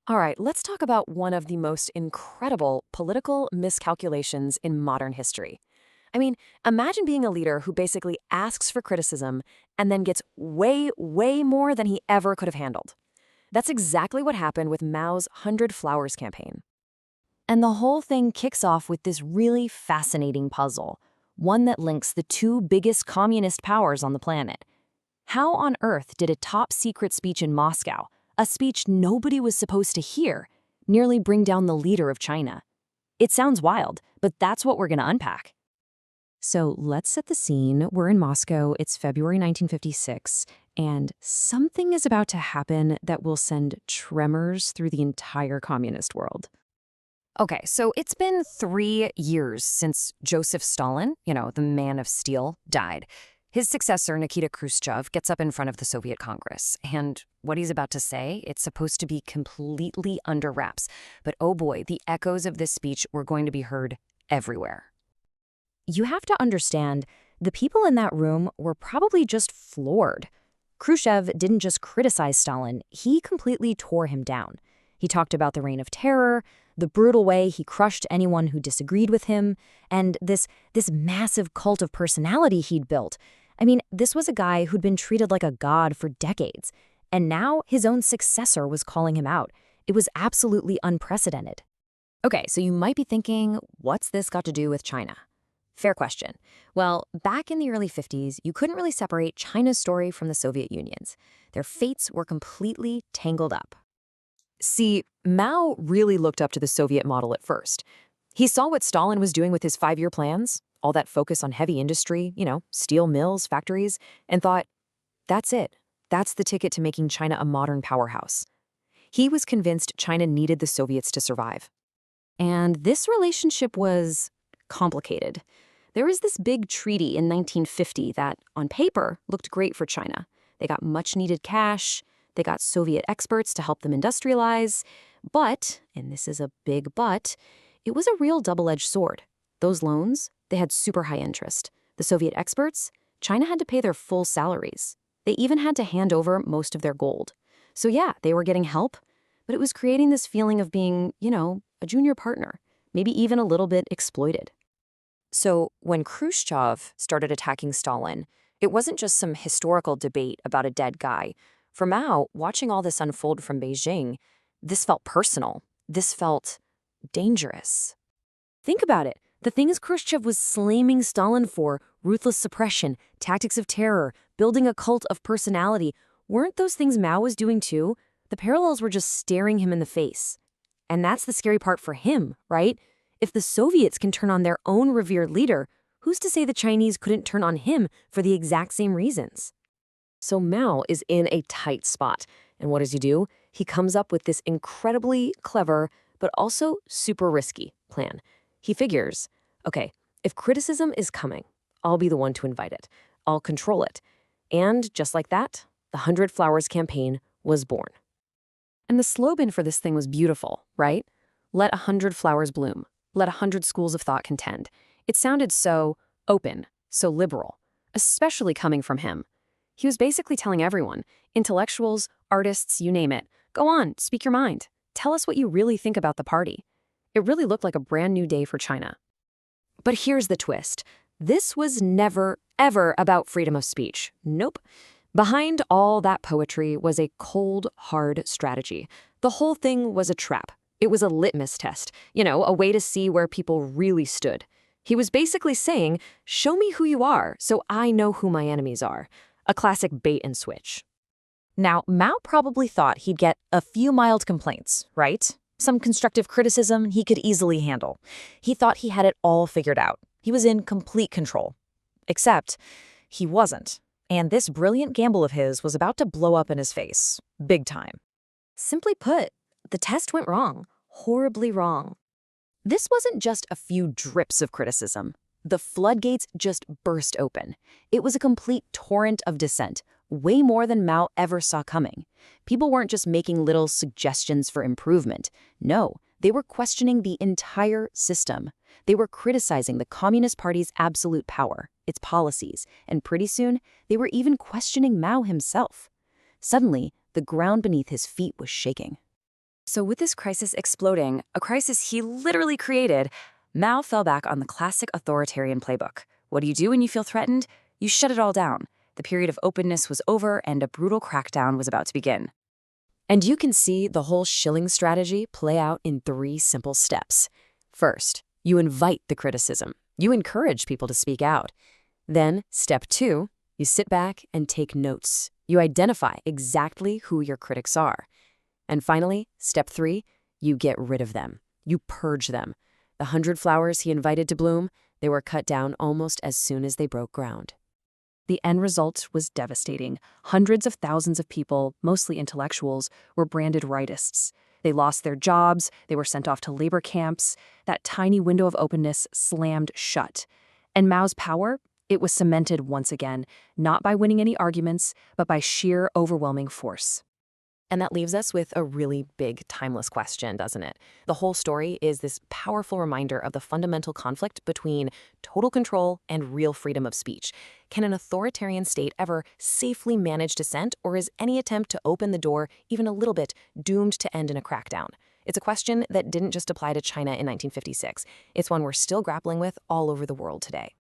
All right, let's talk about one of the most incredible political miscalculations in modern history. I mean, imagine being a leader who basically asks for criticism and then gets way, way more than he ever could have handled. That's exactly what happened with Mao's 100 Flowers campaign. And the whole thing kicks off with this really fascinating puzzle, one that links the two biggest communist powers on the planet. How on earth did a top secret speech in Moscow, a speech nobody was supposed to hear, nearly bring down the leader of China? It sounds wild, but that's what we're going to unpack. So let's set the scene. We're in Moscow. It's February 1956, and something is about to happen that will send tremors through the entire communist world. Okay, so it's been 3 years since Joseph Stalin, the man of steel, died. His successor, Nikita Khrushchev, gets up in front of the Soviet Congress. And what he's about to say, it's supposed to be completely under wraps. But oh boy, the echoes of this speech were going to be heard everywhere. You have to understand, the people in that room were probably just floored. Khrushchev didn't just criticize Stalin, he completely tore him down. He talked about the reign of terror, the brutal way he crushed anyone who disagreed with him, and this massive cult of personality he'd built. I mean, this was a guy who'd been treated like a god for decades, and now his own successor was calling him out. It was absolutely unprecedented. Okay, so you might be thinking, what's this got to do with China? Fair question. Well, back in the early 50s, you couldn't really separate China's story from the Soviet Union's. Their fates were completely tangled up. See, Mao really looked up to the Soviet model at first. He saw what Stalin was doing with his 5-year plans, all that focus on heavy industry, steel mills, factories, and thought, that's it. That's the ticket to making China a modern powerhouse. He was convinced China needed the Soviets to survive. And this relationship was complicated. There was this big treaty in 1950 that, on paper, looked great for China. They got much-needed cash. They got Soviet experts to help them industrialize. But, and this is a big but, it was a real double-edged sword. Those loans, they had super high interest. The Soviet experts, China had to pay their full salaries. They even had to hand over most of their gold. So yeah, they were getting help, but it was creating this feeling of being, a junior partner, maybe even a little bit exploited. So when Khrushchev started attacking Stalin, it wasn't just some historical debate about a dead guy. For Mao, watching all this unfold from Beijing, this felt personal. This felt dangerous. Think about it. The things Khrushchev was slamming Stalin for, ruthless suppression, tactics of terror, building a cult of personality, weren't those things Mao was doing too? The parallels were just staring him in the face. And that's the scary part for him, right? If the Soviets can turn on their own revered leader, who's to say the Chinese couldn't turn on him for the exact same reasons? So Mao is in a tight spot. And what does he do? He comes up with this incredibly clever, but also super risky plan. He figures, okay, if criticism is coming, I'll be the one to invite it. I'll control it. And just like that, the 100 Flowers campaign was born. And the slogan for this thing was beautiful, right? Let 100 flowers bloom. Let 100 schools of thought contend. It sounded so open, so liberal, especially coming from him. He was basically telling everyone, intellectuals, artists, you name it, go on, speak your mind. Tell us what you really think about the party. It really looked like a brand new day for China. But here's the twist. This was never, ever about freedom of speech. Nope. Behind all that poetry was a cold, hard strategy. The whole thing was a trap. It was a litmus test, a way to see where people really stood. He was basically saying, show me who you are so I know who my enemies are. A classic bait and switch. Now, Mao probably thought he'd get a few mild complaints, right? Some constructive criticism he could easily handle. He thought he had it all figured out. He was in complete control. Except, he wasn't. And this brilliant gamble of his was about to blow up in his face. Big time. Simply put, the test went wrong. Horribly wrong. This wasn't just a few drips of criticism. The floodgates just burst open. It was a complete torrent of dissent, way more than Mao ever saw coming. People weren't just making little suggestions for improvement. No, they were questioning the entire system. They were criticizing the Communist Party's absolute power, its policies, and pretty soon, they were even questioning Mao himself. Suddenly, the ground beneath his feet was shaking. So with this crisis exploding, a crisis he literally created, Mao fell back on the classic authoritarian playbook. What do you do when you feel threatened? You shut it all down. The period of openness was over and a brutal crackdown was about to begin. And you can see the whole shilling strategy play out in 3 simple steps. First, you invite the criticism. You encourage people to speak out. Then, step 2, you sit back and take notes. You identify exactly who your critics are. And finally, step 3, you get rid of them. You purge them. The 100 flowers he invited to bloom, they were cut down almost as soon as they broke ground. The end result was devastating. Hundreds of thousands of people, mostly intellectuals, were branded rightists. They lost their jobs, they were sent off to labor camps. That tiny window of openness slammed shut. And Mao's power? It was cemented once again, not by winning any arguments, but by sheer overwhelming force. And that leaves us with a really big, timeless question, doesn't it? The whole story is this powerful reminder of the fundamental conflict between total control and real freedom of speech. Can an authoritarian state ever safely manage dissent, or is any attempt to open the door even a little bit doomed to end in a crackdown? It's a question that didn't just apply to China in 1956. It's one we're still grappling with all over the world today.